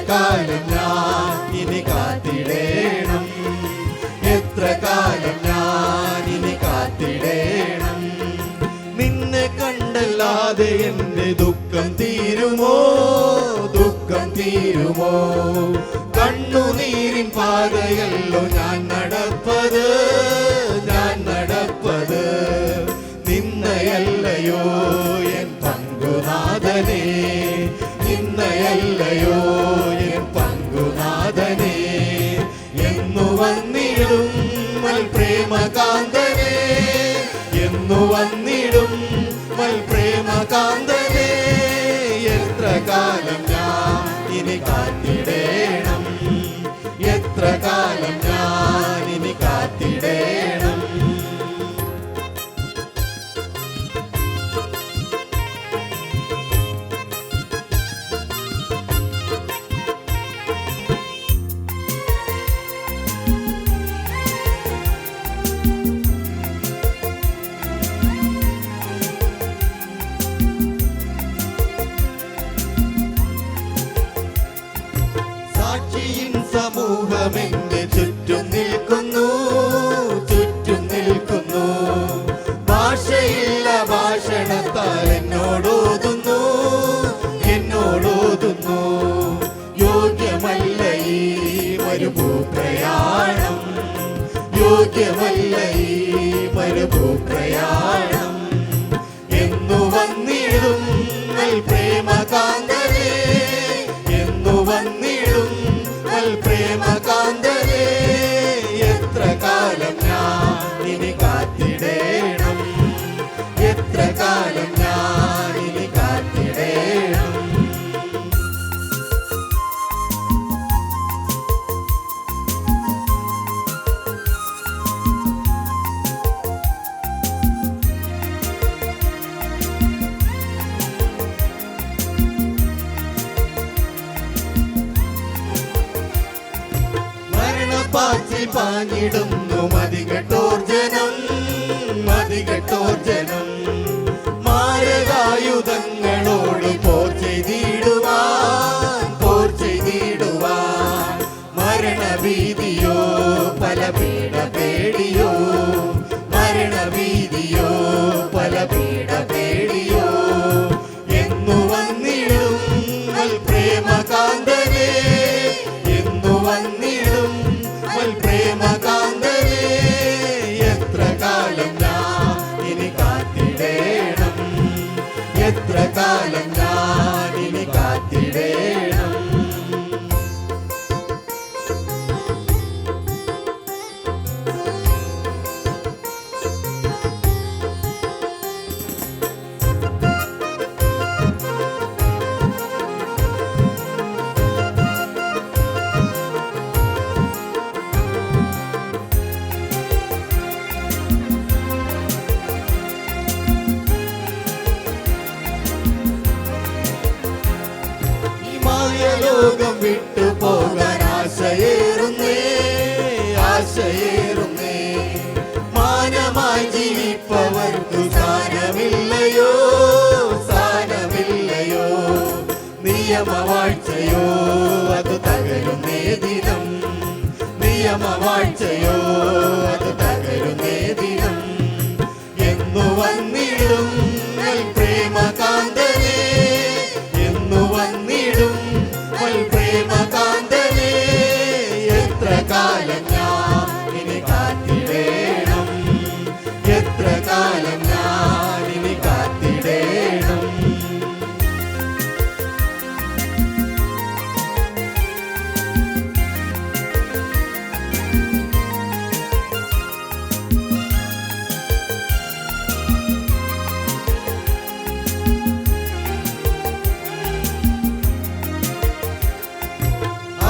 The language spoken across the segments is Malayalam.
കാലം ഞാൻ ഇനി കാത്തിടേണം, എത്ര കാലം ഞാൻ ഇനി കാത്തിടേണം. നിന്നെ കണ്ടല്ലാതെ എൻ്റെ ദുഃഖം തീരുമോ, ദുഃഖം തീരുമോ? കണ്ണുനീരിൻ പാതയല്ലോ ഞാൻ നടപ്പത്, ഞാൻ നടപ്പത്. നിന്നയല്ലയോ എൻ പങ്കുനാഥനേ, നിന്നയല്ലയോ എൻ പങ്കുനാഥനേ. എന്നു വന്നിടും പ്രേമകാന്തനേ, എന്നു വന്നിടും പ്രേമകാന്തനേ. എത്ര കാലം ഞാൻ ഇനി കാത്തിടേണം, എത്ര കാലം ഞാൻ ഇനി കാത്തിടേണം. സമൂഹമെന്റെ ചുറ്റും നിൽക്കുന്നു, ചുറ്റും നിൽക്കുന്നു. ഭാഷയില്ല ഭാഷണത്താൽ എന്നോടോതുന്നു, എന്നോടോതുന്നു. യോഗ്യമല്ല ഈ മരുഭൂപ്രയാണം, യോഗ്യമല്ല ഈ മരുഭൂപ്രയാണം. എന്നു വന്നിടും പ്രേമകാന്തനേ, എന്നു വന്നിടും പ്രേമകാന്തനേ. എത്ര കാലം ഞാൻ ഇനി കാത്തിടേണം, എത്ര കാലം ഞാൻ ഇനി കാത്തിടേണം. പാച്ചിൽ പാഞ്ഞിടുന്നു മതികെട്ടോർജനം, മതികെട്ടോർജനം. മാരകായുധങ്ങളോട് പോർ ചെയ്തിടുവാൻ, പോർ ചെയ്തിടുവാൻ. മരണഭീതിയോ പല പീഡ പേടിയോ, മരണഭീതിയോ പല പീഡ പേടിയോ. എന്നു വന്നിടും പ്രേമകാന്തനേ, എന്നു വന്നിടും പ്രേമകാന്തനേ. എത്ര കാലം ഞാൻ ഇനി കാത്തിടേണം, എത്ര കാലം ഞാൻ ഇനി കാത്തിടേണം. ലോകം വിട്ടു പോകാൻ ആശയേറുന്നേ, ആശയേറുന്നേ. മാനമായി ജീവിപ്പവർക്കു സ്ഥാനമില്ലയോ, സ്ഥാനമില്ലയോ. നിയമവാഴ്ചയോ അത് തകരുന്നേ ദിനം, നിയമവാഴ്ചയോ അത് തകരുന്നേ ദിനം. എന്നു വന്നിടും പ്രേമകാന്തനേ, എന്നു വന്നിടും പ്രേമകാന്തനേ. എത്ര കാലം ഞാൻ ഇനി കാത്തിടേണം, എത്ര കാലം ഞാൻ ഇനി കാത്തിടേണം.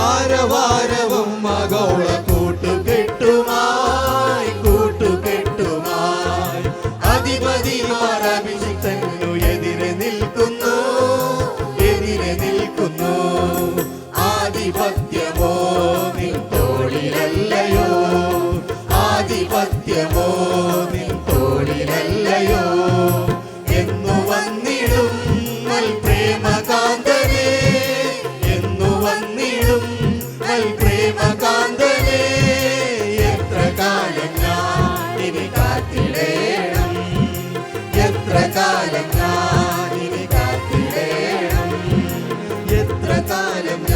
ആരവാരവും മകോള കൂട്ടുകെട്ടുമായി, കൂട്ടുകെട്ടുമായി. അധിപതിമാർ അഭിഷിക്തനു എതിരെ നിൽക്കുന്നു, എതിരെ നിൽക്കുന്നു. ആധിപത്യമോ നിൻ തോളിലല്ലയോ, ആധിപത്യമോ നിൻ തോളിലല്ലയോ. എന്നു വന്നിടും പ്രേമകാന്തനേ, എന്നു വന്നിടും ജ്ഞാനം